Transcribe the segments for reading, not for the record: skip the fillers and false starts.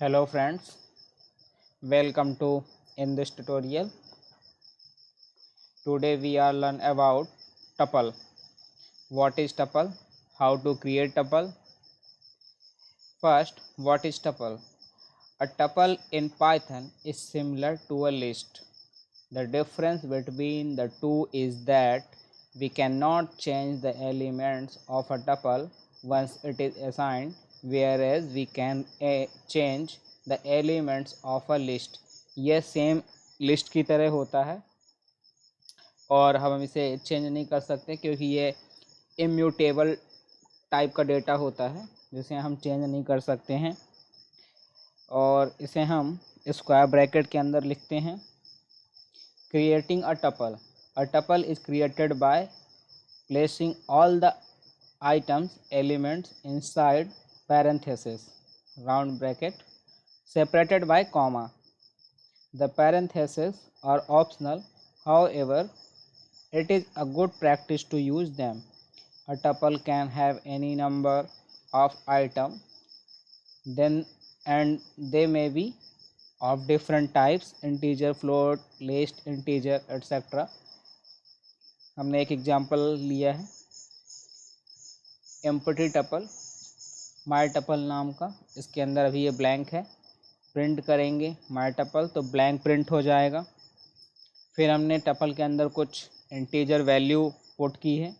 Hello friends, welcome to in this tutorial. Today we are learn about tuple. What is tuple? How to create tuple? First, what is tuple? A tuple in Python is similar to a list. The difference between the two is that we cannot change the elements of a tuple once it is assigned, whereas we can change the elements of a list. यह same list की तरह होता है और हम इसे change नहीं कर सकते क्योंकि ये इम्यूटेबल टाइप का डेटा होता है जिसे हम चेंज नहीं कर सकते हैं। और इसे हम स्क्वायर ब्रैकेट के अंदर लिखते हैं। Creating a tuple. A tuple is created by placing all the items elements inside parenthesis round bracket separated by comma. The parentheses are optional, however, it is a good practice to use them. A tuple can have any number of items, then and they may be of different types, integer, float, list, integer, etc. हमने एक example लिया है empty tuple my tuple नाम का। इसके अंदर अभी ये ब्लैंक है। प्रिंट करेंगे माय टपल तो ब्लैंक प्रिंट हो जाएगा। फिर हमने टपल के अंदर कुछ इंटीजर वैल्यू पुट की है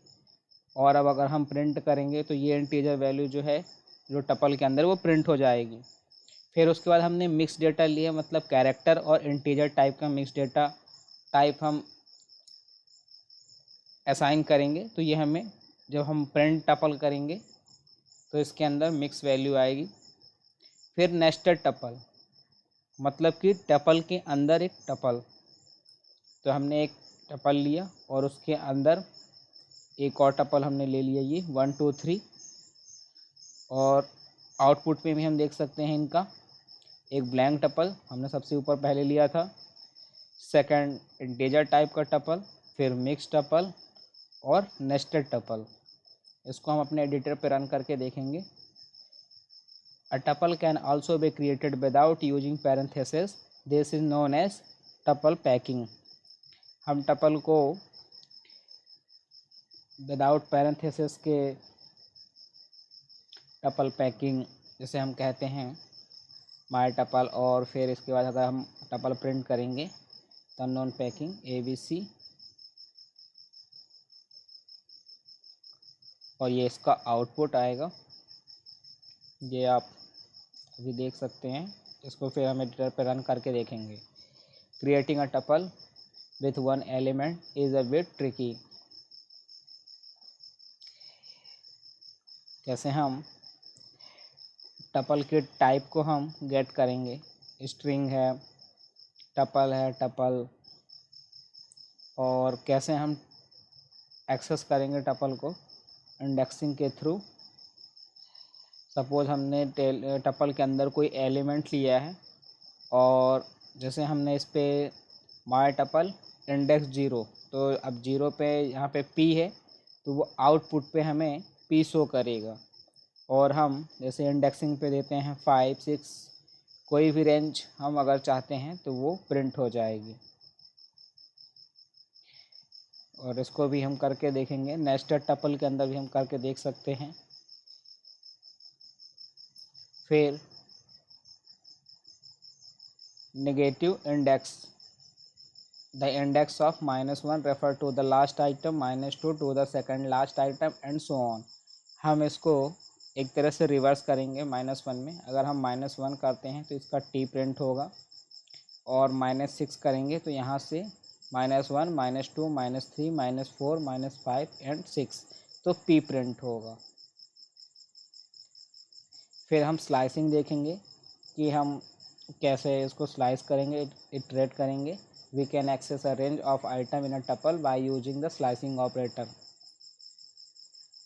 और अब अगर हम प्रिंट करेंगे तो ये इंटीजर वैल्यू जो है जो टपल के अंदर वो प्रिंट हो जाएगी। फिर उसके बाद हमने मिक्स डेटा लिया, मतलब कैरेक्टर और इंटीजर टाइप का मिक्स डेटा टाइप हम असाइन करेंगे। तो ये हमें जब हम प्रिंट टपल करेंगे तो इसके अंदर मिक्स वैल्यू आएगी। फिर नेस्टेड टपल, मतलब कि टपल के अंदर एक टपल। तो हमने एक टपल लिया और उसके अंदर एक और टपल हमने ले लिया, ये 1 2 3। और आउटपुट में भी हम देख सकते हैं इनका एक ब्लैंक टपल हमने सबसे ऊपर पहले लिया था, सेकंड इंटीजर टाइप का टपल, फिर मिक्स टपल और नेस्टेड टपल। इसको हम अपने एडिटर पे रन करके देखेंगे। A tuple can also be created without using parenthesis, this is known as tuple packing. हम टपल को विदाउट पैरेंथेसिस के टपल पैकिंग जिसे हम कहते हैं माय टपल, और फिर इसके बाद अगर हम टपल प्रिंट करेंगे तो नॉन पैकिंग ABC, और ये इसका आउटपुट आएगा। ये आप अभी देख सकते हैं। इसको फिर हम एडिटर पर रन करके देखेंगे। Creating a tuple with one element is a bit tricky. कैसे हम टपल के टाइप को हम गेट करेंगे। स्ट्रिंग है, टपल, और कैसे हम एक्सेस करेंगे टपल को इंडेक्सिंग के थ्रू। सपोज़ हमने टपल के अंदर कोई एलिमेंट लिया है और जैसे हमने इस पे माय टपल इंडेक्स 0, तो अब 0 पे यहाँ पे P है तो वो आउटपुट पे हमें P शो करेगा। और हम जैसे इंडेक्सिंग पे देते हैं 5 6, कोई भी रेंज हम अगर चाहते हैं तो वो प्रिंट हो जाएगी। और इसको भी हम करके देखेंगे। नेस्टेड टपल के अंदर भी हम करके देख सकते हैं। फिर negative index, the index of -1 refer to the last item, -2 to the second last item and so on. हम इसको एक तरह से रिवर्स करेंगे। -1 में अगर हम -1 करते हैं तो इसका T प्रिंट होगा, और -6 करेंगे तो यहाँ से -1 -2 -3 -4 -5 एंड 6, तो P प्रिंट होगा। फिर हम स्लाइसिंग देखेंगे कि हम कैसे इसको स्लाइस करेंगे, इटरेट करेंगे। We can access a range of item in a tuple by using the slicing operator.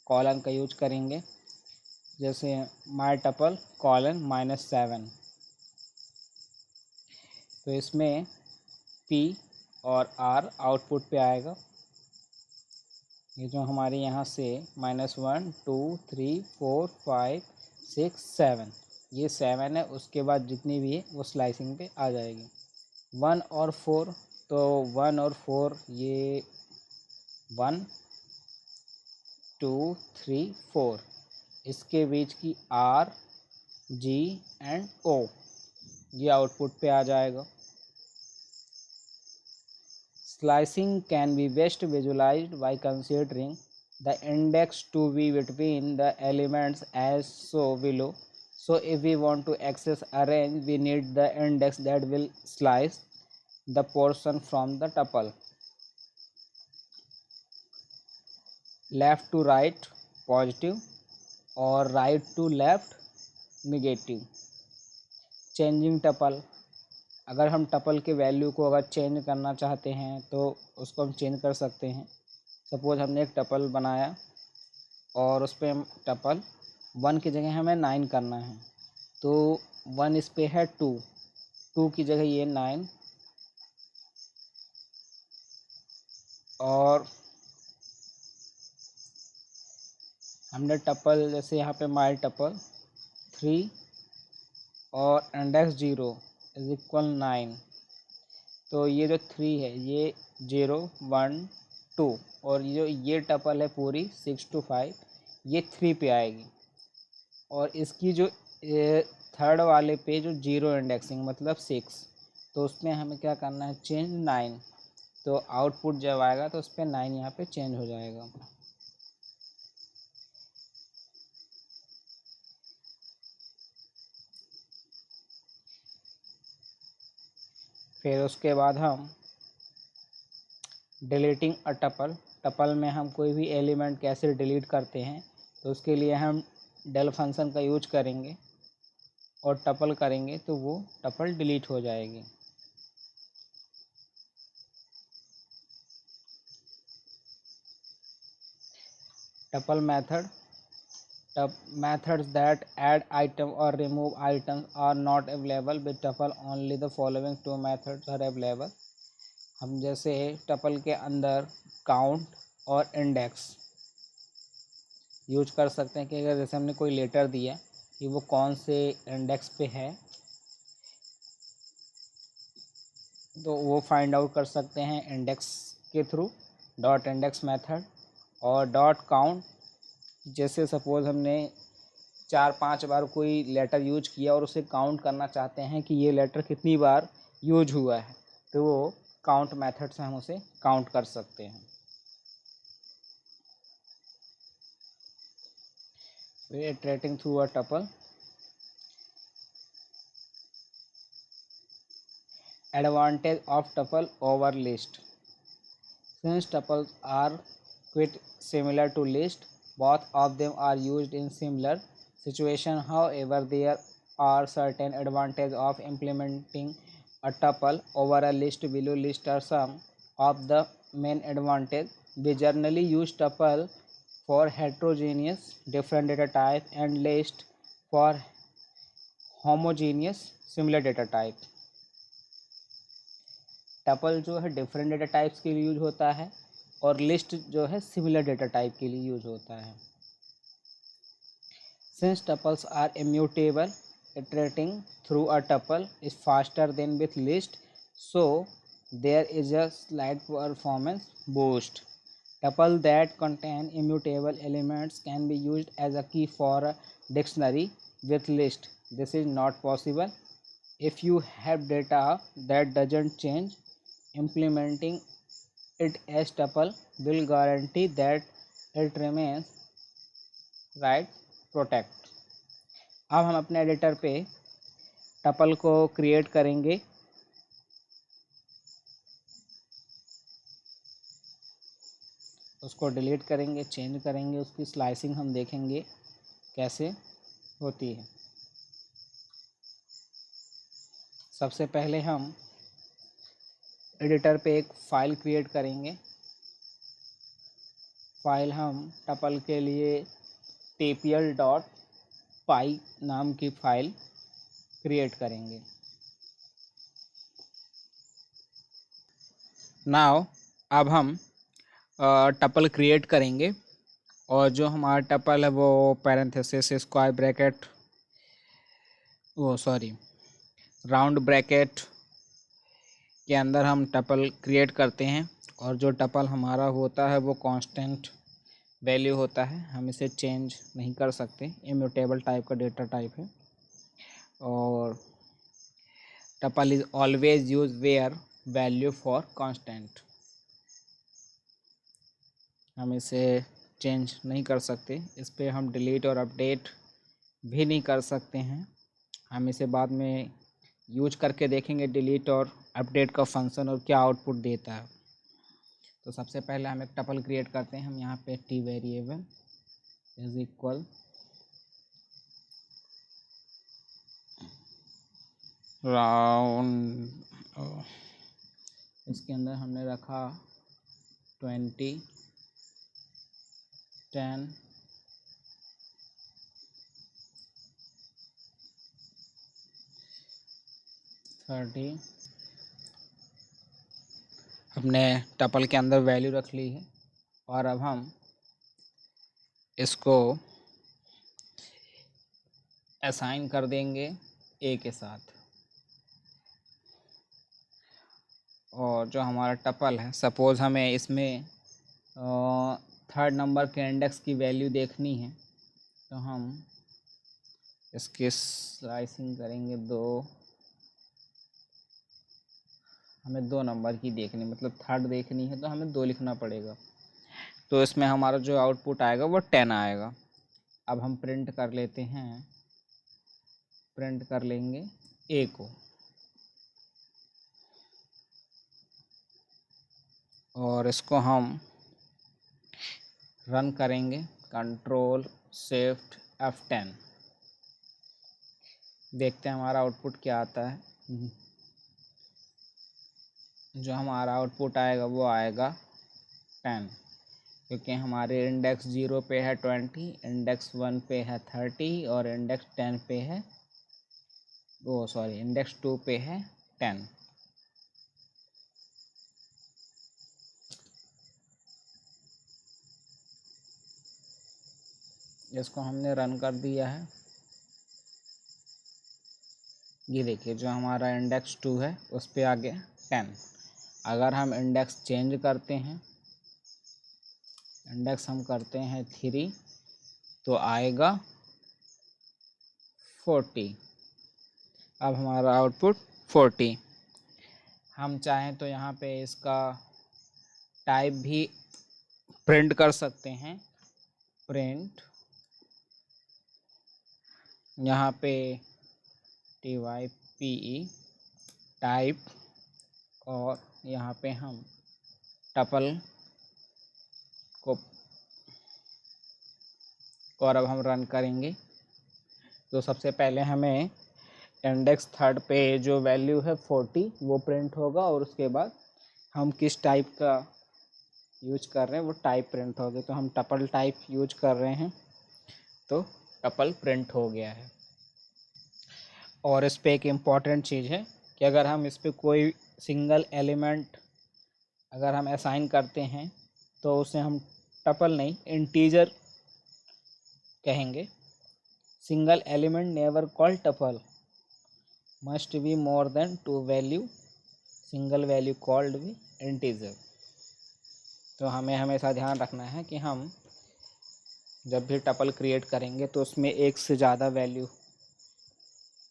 Colon का यूज करेंगे, जैसे माय टपल कॉलन -7, तो इसमें P और R आउटपुट पे आएगा। ये जो हमारे यहाँ से -1 2 3 4 5 6 7, ये 7 है, उसके बाद जितनी भी है वो स्लाइसिंग पे आ जाएगी। 1 और 4, तो 1 और 4 ये 1 2 3 4, इसके बीच की R G एंड O ये आउटपुट पे आ जाएगा। Slicing can be best visualized by considering the index to be between the elements as so below. So if we want to access a range, we need the index that will slice the portion from the tuple. Left to right positive or right to left negative. Changing tuple, अगर हम tuple के value को अगर change करना चाहते हैं तो उसको हम चेंज कर सकते हैं। सपोज हमने एक टपल बनाया और उस पर टपल 1 की जगह हमें 9 करना है, तो 1 इस पे है 2 की जगह ये 9, और हमने टपल जैसे यहाँ पे माई टपल 3 और इंडेक्स 0 इज इक्वल 9, तो ये जो 3 है ये 0 1 2, और ये टपल है पूरी 6 to 5 ये 3 पे आएगी, और इसकी जो थर्ड वाले पे जो 0 इंडेक्सिंग मतलब 6, तो उसमें हमें क्या करना है चेंज 9, तो आउटपुट जब आएगा तो उस पर 9 यहाँ पे चेंज हो जाएगा। फिर उसके बाद हम डिलीटिंग अ टपल में हम कोई भी एलिमेंट कैसे डिलीट करते हैं, तो उसके लिए हम del फंक्शन का यूज करेंगे और टपल करेंगे तो वो टपल डिलीट हो जाएगी। Tuple method, methods that add item or remove items are not available with tuple, only the following 2 methods are available। हम जैसे टपल के अंदर काउंट और इंडेक्स यूज कर सकते हैं कि अगर जैसे हमने कोई लेटर दिया कि वो कौन से इंडेक्स पे है, तो वो फाइंड आउट कर सकते हैं इंडेक्स के थ्रू, डॉट इंडेक्स मेथड। और डॉट काउंट, जैसे सपोज़ हमने 4-5 बार कोई लेटर यूज किया और उसे काउंट करना चाहते हैं कि ये लेटर कितनी बार यूज हुआ है, तो वो काउंट मेथड से हम उसे काउंट कर सकते हैं। Iterating through a tuple, advantage of tuple over list, since tuples are quite similar to list, both of them are used in similar situation. However, there are certain advantages of implementing a tuple over a list. Below list are some of the main advantages. We generally use tuple for heterogeneous different data type and list for homogeneous similar data type। Tuple जो है different data types के लिए use होता है और list जो है similar data type के लिए यूज होता है। Since tuples are immutable, iterating through a tuple is faster than with list, so there is a slight performance boost. Tuple that contain immutable elements can be used as a key for a dictionary, with list this is not possible। if you have data that doesn't change, implementing it as tuple will guarantee that it remains right protect। अब हम अपने editor पे tuple को create करेंगे, उसको delete करेंगे, change करेंगे, उसकी स्लाइसिंग हम देखेंगे कैसे होती है। सबसे पहले हम एडिटर पे एक फ़ाइल क्रिएट करेंगे। फ़ाइल हम टपल के लिए tpl.py नाम की फ़ाइल क्रिएट करेंगे। नाउ अब हम टपल क्रिएट करेंगे और जो हमारा टपल है वो पैरेंथेसिस स्क्वायर ब्रैकेट वो सॉरी राउंड ब्रैकेट के अंदर हम टपल क्रिएट करते हैं और जो टपल हमारा होता है वो कांस्टेंट वैल्यू होता है, हम इसे चेंज नहीं कर सकते, इम्यूटेबल टाइप का डेटा टाइप है। और tuple is always use where value for constant, हम इसे चेंज नहीं कर सकते, इस पर हम डिलीट और अपडेट भी नहीं कर सकते हैं। हम इसे बाद में यूज करके देखेंगे डिलीट और अपडेट का फंक्शन और क्या आउटपुट देता है। तो सबसे पहले हम एक टपल क्रिएट करते हैं, हम यहाँ पे T variable is equal round, इसके अंदर हमने रखा 20, 10, 30, हमने टपल के अंदर वैल्यू रख ली है और अब हम इसको असाइन कर देंगे ए के साथ। और जो हमारा टपल है, सपोज़ हमें इसमें थर्ड नंबर के इंडेक्स की वैल्यू देखनी है, तो हम इसकी स्लाइसिंग करेंगे हमें 2 नंबर की देखनी, मतलब थर्ड देखनी है तो हमें 2 लिखना पड़ेगा। तो इसमें हमारा जो आउटपुट आएगा वो 10 आएगा। अब हम प्रिंट कर लेते हैं, प्रिंट कर लेंगे ए को और इसको हम रन करेंगे, कंट्रोल शिफ्ट F10, देखते हैं हमारा आउटपुट क्या आता है। जो हमारा आउटपुट आएगा वो आएगा 10, क्योंकि हमारे इंडेक्स 0 पे है 20, इंडेक्स 1 पे है 30 और इंडेक्स 10 पे है इंडेक्स 2 पे है 10। इसको हमने रन कर दिया है। ये देखिए जो हमारा इंडेक्स 2 है उस पे आ गया 10। अगर हम इंडेक्स चेंज करते हैं, इंडेक्स हम करते हैं 3, तो आएगा 40। अब हमारा आउटपुट 40। हम चाहें तो यहाँ पे इसका टाइप भी प्रिंट कर सकते हैं, प्रिंट यहाँ पे type टाइप, और यहाँ पे हम टपल को, और अब हम रन करेंगे तो सबसे पहले हमें इंडेक्स थर्ड पे जो वैल्यू है 40 वो प्रिंट होगा और उसके बाद हम किस टाइप का यूज कर रहे हैं वो टाइप प्रिंट होगा। तो हम टपल टाइप यूज कर रहे हैं तो टपल प्रिंट हो गया है। और इस पे एक इम्पॉर्टेंट चीज़ है कि अगर हम इस पे कोई सिंगल एलिमेंट अगर हम असाइन करते हैं तो उसे हम टपल नहीं इंटीजर कहेंगे। Single element never called tuple must be more than 2 value, single value called भी इंटीजर। तो हमें हमेशा ध्यान रखना है कि हम जब भी टपल क्रिएट करेंगे तो उसमें एक से ज़्यादा वैल्यू,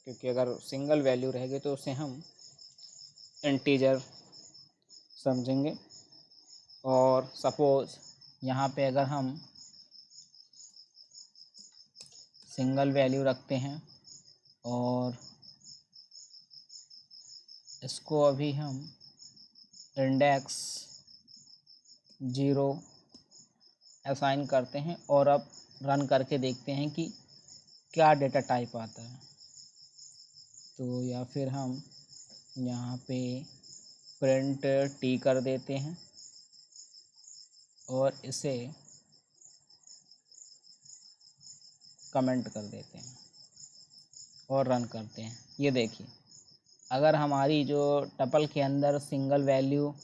क्योंकि अगर सिंगल वैल्यू रहेगी तो उसे हम इंटीजर समझेंगे। और सपोज़ यहाँ पे अगर हम सिंगल वैल्यू रखते हैं और इसको अभी हम इंडेक्स 0 असाइन करते हैं और अब रन करके देखते हैं कि क्या डेटा टाइप आता है। तो या फिर हम यहाँ पे प्रिंट टी कर देते हैं और इसे कमेंट कर देते हैं और रन करते हैं। ये देखिए अगर हमारी जो टपल के अंदर सिंगल वैल्यू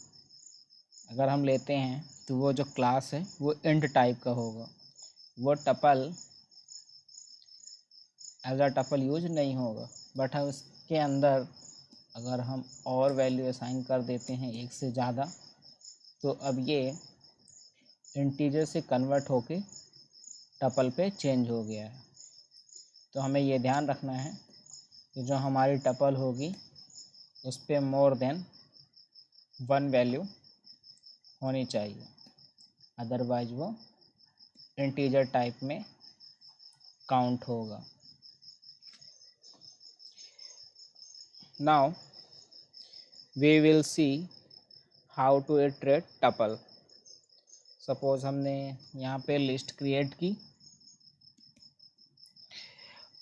अगर हम लेते हैं तो वो जो क्लास है वो इंट टाइप का होगा, वो tuple as a tuple use नहीं होगा। बट हम इसके अंदर अगर हम और वैल्यू असाइन कर देते हैं एक से ज़्यादा, तो अब ये इंटीजर से कन्वर्ट होके टपल पे चेंज हो गया है। तो हमें ये ध्यान रखना है कि जो हमारी टपल होगी उस पर मोर देन 1 वैल्यू होनी चाहिए, अदरवाइज वो इंटीजर टाइप में काउंट होगा। Now we will see how to iterate tuple. Suppose हमने यहाँ पे लिस्ट क्रिएट की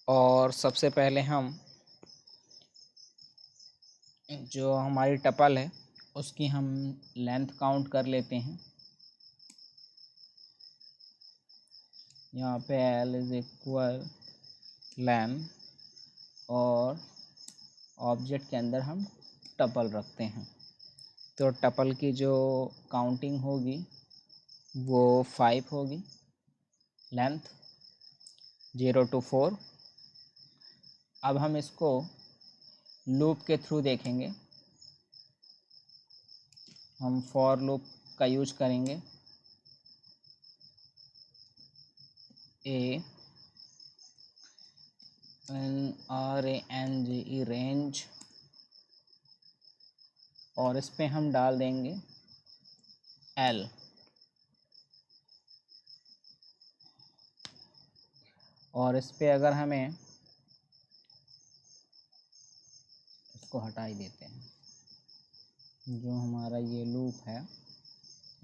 और सबसे पहले हम जो हमारी टपल है उसकी हम लेंथ काउंट कर लेते हैं। यहाँ पे L इज इक्वल लेंथ और ऑब्जेक्ट के अंदर हम टपल रखते हैं। तो टपल की जो काउंटिंग होगी वो 5 होगी, लेंथ 0 to 4। अब हम इसको लूप के थ्रू देखेंगे। हम फॉर लूप का यूज करेंगे। range रेंज, और इस पे हम डाल देंगे L। और इस पे अगर हमें इसको हटा ही देते हैं, जो हमारा ये लूप है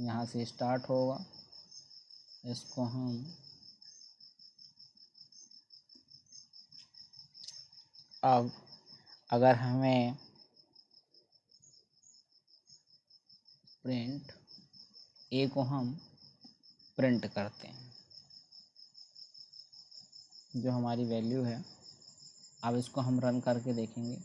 यहाँ से स्टार्ट होगा, इसको हम अब अगर हमें प्रिंट ए को हम प्रिंट करते हैं, जो हमारी वैल्यू है। अब इसको हम रन करके देखेंगे।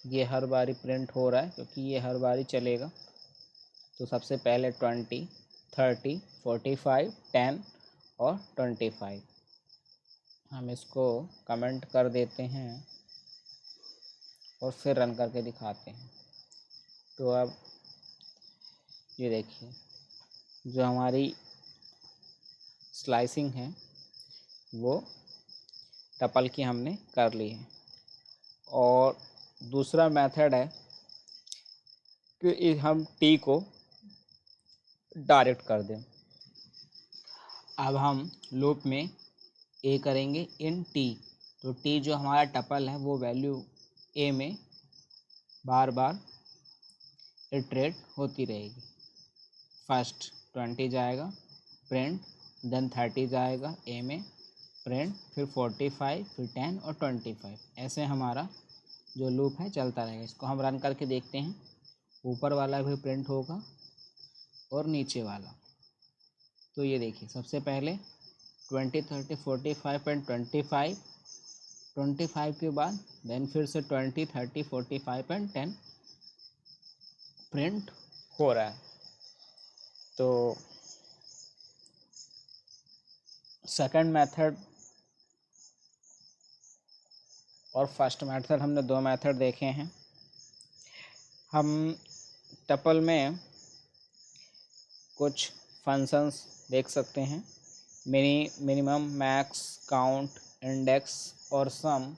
ये हर बारी प्रिंट हो रहा है क्योंकि ये हर बारी चलेगा। तो सबसे पहले 20, 30, 45, 10 और 25 हम इसको कमेंट कर देते हैं और फिर रन करके दिखाते हैं। तो अब ये देखिए, जो हमारी स्लाइसिंग है वो टपल की हमने कर ली है। और दूसरा मेथड है कि हम टी को डायरेक्ट कर दें। अब हम लूप में ए करेंगे इन टी। तो टी जो हमारा टपल है वो वैल्यू ए में बार बार इटरेट होती रहेगी। फर्स्ट 20 जाएगा प्रिंट, देन 30 जाएगा ए में प्रिंट, फिर 45, फिर 10 और 25। ऐसे हमारा जो लूप है चलता रहेगा। इसको हम रन करके देखते हैं। ऊपर वाला भी प्रिंट होगा और नीचे वाला। तो ये देखिए, सबसे पहले 20, 30, 45 एंड 25 के बाद देन फिर से 20, 30, 45 एंड 10 प्रिंट हो रहा है। तो सेकंड मेथड और फर्स्ट मेथड, हमने 2 मेथड देखे हैं। हम टपल में कुछ फंक्शंस देख सकते हैं। मिनिमम, मैक्स, काउंट, इंडेक्स और सम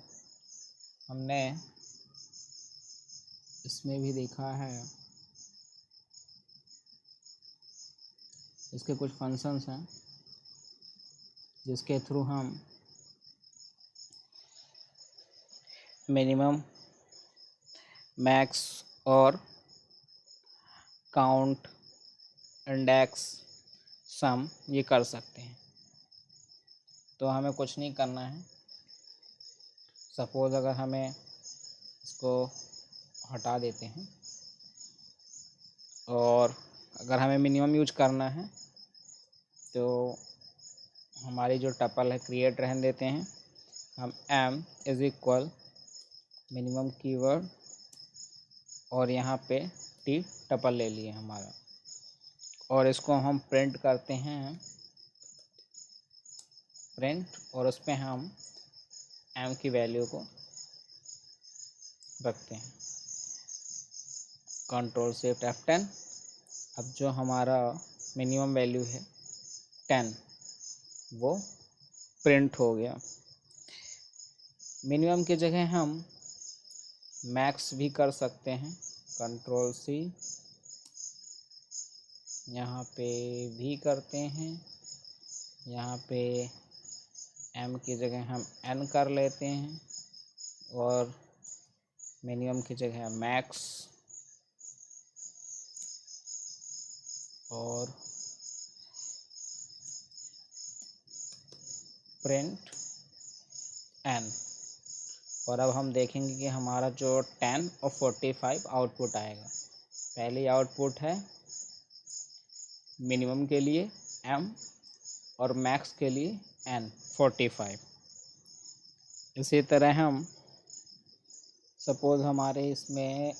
हमने इसमें भी देखा है। इसके कुछ फंक्शंस हैं जिसके थ्रू हम मिनिमम, मैक्स और काउंट, इंडेक्स, सम ये कर सकते हैं। तो हमें कुछ नहीं करना है। सपोज़ अगर हमें इसको हटा देते हैं और अगर हमें मिनिमम यूज करना है तो हमारी जो टपल है क्रिएट रहने देते हैं। हम m is equal minimum keyword और यहाँ पे टी टपल ले लिए हमारा। और इसको हम प्रिंट करते हैं, प्रिंट, और उस पर हम m की वैल्यू को रखते हैं, कंट्रोल शिफ्ट F10। अब जो हमारा मिनिमम वैल्यू है 10 वो प्रिंट हो गया। मिनिमम की जगह हम मैक्स भी कर सकते हैं, कंट्रोल C, यहाँ पे भी करते हैं, यहाँ पे m की जगह हम n कर लेते हैं और मिनिमम की जगह मैक्स और प्रिंट n। और अब हम देखेंगे कि हमारा जो 10 और 45 आउटपुट आएगा। पहली आउटपुट है मिनिमम के लिए m और मैक्स के लिए n 45। इसी तरह हम सपोज़ हमारे इसमें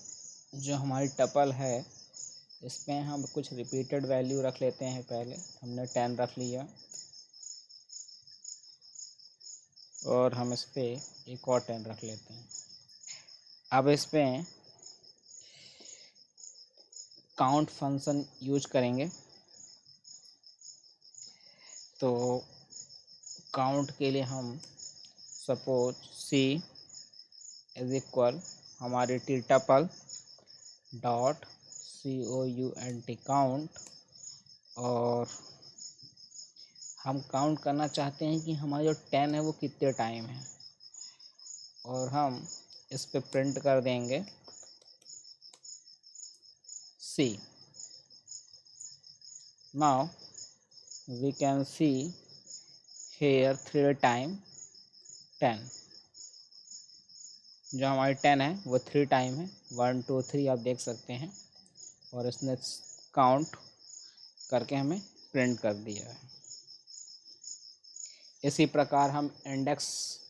जो हमारी टपल है इसमें हम कुछ रिपीटेड वैल्यू रख लेते हैं। पहले हमने 10 रख लिया और हम इस पर एक और 10 रख लेते हैं। अब इस पर काउंट फंक्शन यूज करेंगे, तो काउंट के लिए हम सपोज C इज इक्वल हमारी T tuple dot COUNT count, और हम काउंट करना चाहते हैं कि हमारा जो 10 है वो कितने टाइम है, और हम इस पे प्रिंट कर देंगे C। Now we can see here 3 time 10, जो हमारी 10 है वो 3 टाइम है, 1 2 3 आप देख सकते हैं, और इसने काउंट करके हमें प्रिंट कर दिया है। इसी प्रकार हम इंडेक्स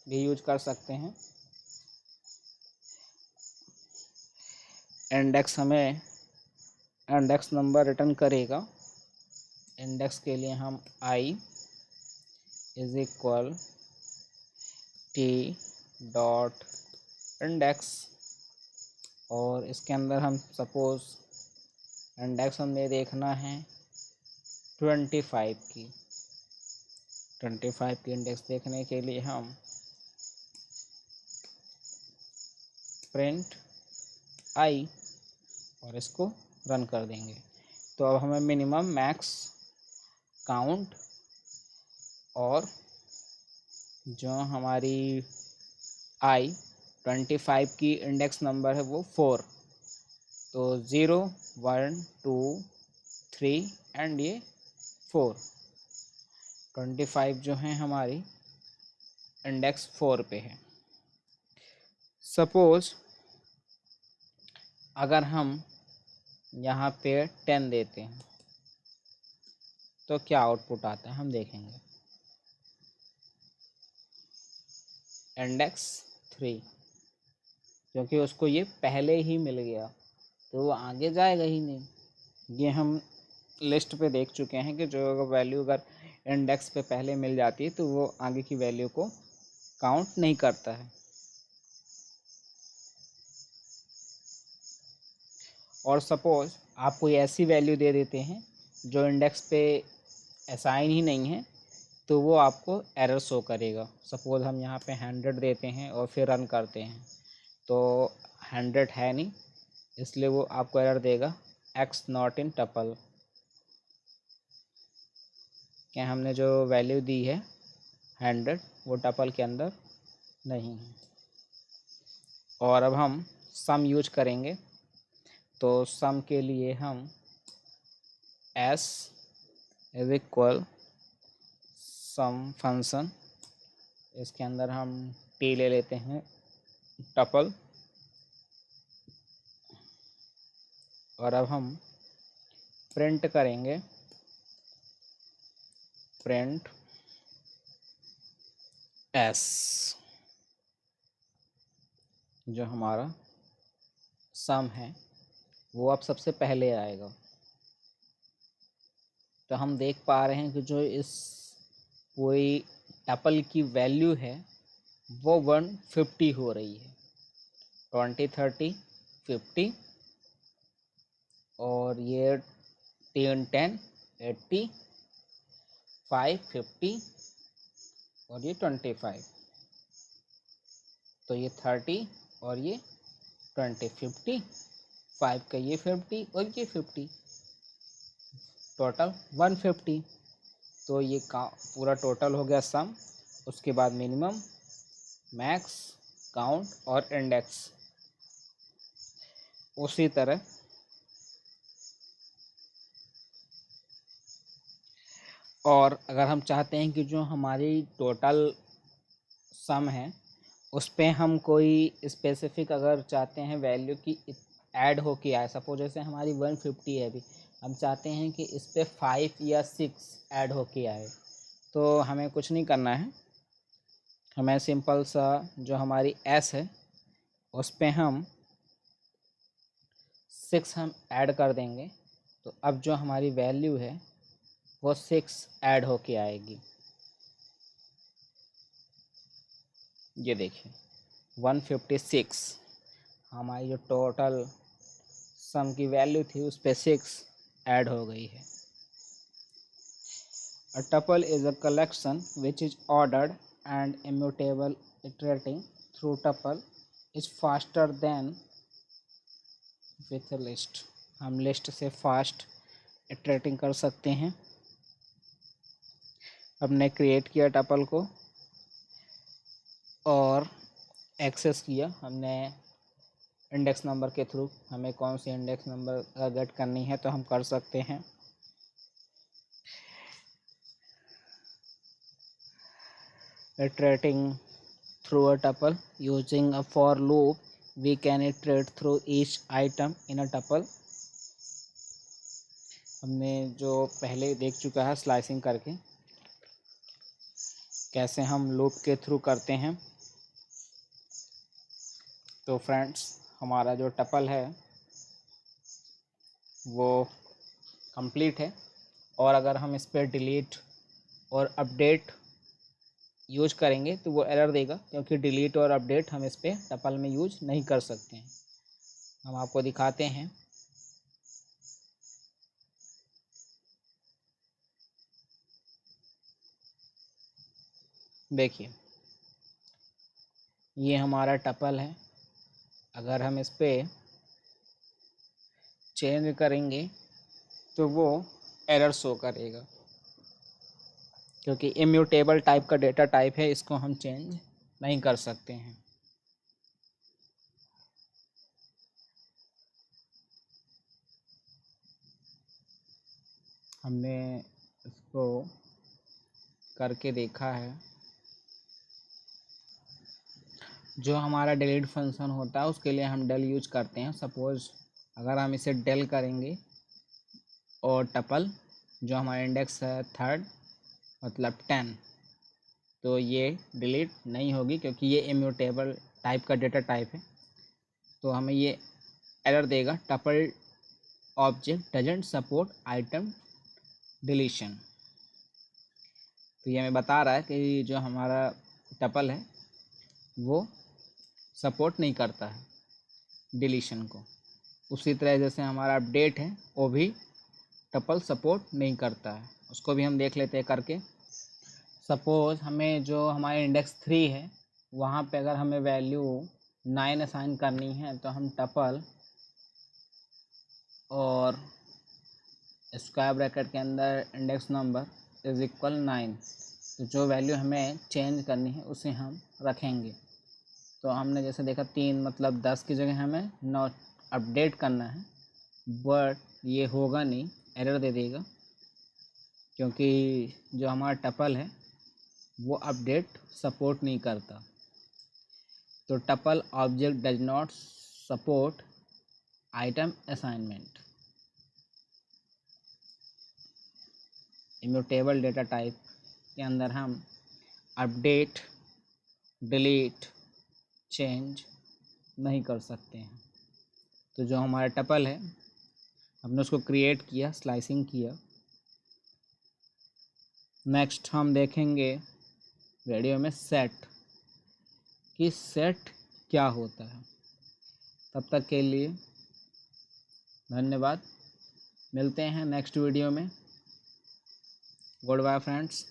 भी यूज कर सकते हैं। इंडेक्स हमें इंडेक्स नंबर रिटर्न करेगा। इंडेक्स के लिए हम I is equal T dot index, और इसके अंदर हम सपोज इंडेक्स हमें देखना है 25 की। 25 की इंडेक्स देखने के लिए हम प्रिंट I और इसको रन कर देंगे। तो अब हमें मिनिमम मैक्स काउंट और जो हमारी I 25 की इंडेक्स नंबर है वो 4, तो 0 1 2 3 एंड ये 4, 25 जो है हमारी इंडेक्स 4 पे है। सपोज अगर हम यहाँ पे 10 देते हैं तो क्या आउटपुट आता है हम देखेंगे। इंडेक्स 3, क्योंकि उसको ये पहले ही मिल गया तो वो आगे जाएगा ही नहीं। ये हम लिस्ट पे देख चुके हैं कि जो वैल्यू अगर इंडेक्स पे पहले मिल जाती है तो वो आगे की वैल्यू को काउंट नहीं करता है। और सपोज आप कोई ऐसी वैल्यू दे देते हैं जो इंडेक्स पे असाइन ही नहीं है तो वो आपको एरर शो करेगा। सपोज हम यहाँ पे 100 देते हैं और फिर रन करते हैं तो 100 है नहीं, इसलिए वो आपको एरर देगा X नॉट इन टपल, क्या हमने जो वैल्यू दी है 100 वो टपल के अंदर नहीं है। और अब हम सम यूज करेंगे, तो सम के लिए हम S is equal some function, इसके अंदर हम T ले लेते हैं टपल, और अब हम प्रिंट करेंगे प्रिंट S, जो हमारा सम है वो अब सबसे पहले आएगा। तो हम देख पा रहे हैं कि जो इस पूरी टपल की वैल्यू है वो 150 हो रही है। 20, 30, 50 और ये 10, 10, 80, 5, 50 और ये 25। तो ये 30 और ये 20, 50, 5 का ये 50 और ये 50, टोटल 150। तो ये पूरा टोटल हो गया सम। उसके बाद मिनिमम, मैक्स, काउंट और इंडेक्स। उसी तरह और अगर हम चाहते हैं कि जो हमारी टोटल सम है उस पे हम कोई स्पेसिफिक अगर चाहते हैं वैल्यू की ऐड हो के आए, सपोज जैसे हमारी 150 है अभी, हम चाहते हैं कि इस पे 5 या 6 ऐड हो के आए, तो हमें कुछ नहीं करना है। हमें सिंपल सा जो हमारी एस है उस पे हम 6 हम ऐड कर देंगे, तो अब जो हमारी वैल्यू है वो 6 ऐड हो के आएगी। ये देखिए 156 हमारी जो टोटल सम की वैल्यू थी उस पे 6 ऐड हो गई है। A tuple is a collection which is ordered and immutable. Iterating through tuple is faster than with a list. हम लिस्ट से फास्ट इटरेटिंग कर सकते हैं। हमने क्रिएट किया टपल को और एक्सेस किया हमने इंडेक्स नंबर के थ्रू। हमें कौन सी इंडेक्स नंबर गेट करनी है तो हम कर सकते हैं। Iterating through a tuple using a for loop, we can iterate through each item in a tuple. हमने जो पहले देख चुका है स्लाइसिंग करके कैसे हम लूप के थ्रू करते हैं। तो फ्रेंड्स हमारा जो टपल है वो कंप्लीट है, और अगर हम इस पर डिलीट और अपडेट यूज करेंगे तो वो एरर देगा, क्योंकि डिलीट और अपडेट हम इस पर टपल में यूज नहीं कर सकते हैं। हम आपको दिखाते हैं। देखिए ये हमारा टपल है। अगर हम इस पर चेंज करेंगे तो वो एरर शो करेगा, क्योंकि इम्यूटेबल टाइप का डेटा टाइप है, इसको हम चेंज नहीं कर सकते हैं। हमने इसको करके देखा है। जो हमारा डिलीट फंक्शन होता है उसके लिए हम del यूज करते हैं। सपोज अगर हम इसे del करेंगे और टपल जो हमारा इंडेक्स है 3rd मतलब 10, तो ये डिलीट नहीं होगी, क्योंकि ये इम्यूटेबल टाइप का डेटा टाइप है। तो हमें ये एरर देगा, tuple object doesn't support item deletion. तो ये हमें बता रहा है कि जो हमारा टपल है वो सपोर्ट नहीं करता है डिलीशन को। उसी तरह जैसे हमारा अपडेट है वो भी टपल सपोर्ट नहीं करता है। उसको भी हम देख लेते हैं करके। सपोज़ हमें जो हमारे इंडेक्स 3 है वहाँ पे अगर हमें वैल्यू 9 असाइन करनी है, तो हम टपल और स्क्वायर ब्रैकेट के अंदर इंडेक्स नंबर इज इक्वल 9, तो जो वैल्यू हमें चेंज करनी है उसे हम रखेंगे। तो हमने जैसे देखा 3 मतलब 10 की जगह हमें 9 अपडेट करना है, बट ये होगा नहीं, एरर दे देगा, क्योंकि जो हमारा टपल है वो अपडेट सपोर्ट नहीं करता। तो tuple object does not support item assignment. Immutable data type के अंदर हम अपडेट, डिलीट, चेंज नहीं कर सकते हैं। तो जो हमारा टपल है हमने उसको क्रिएट किया, स्लाइसिंग किया, नेक्स्ट हम देखेंगे वीडियो में सेट, कि सेट क्या होता है। तब तक के लिए धन्यवाद। मिलते हैं नेक्स्ट वीडियो में। Goodbye friends.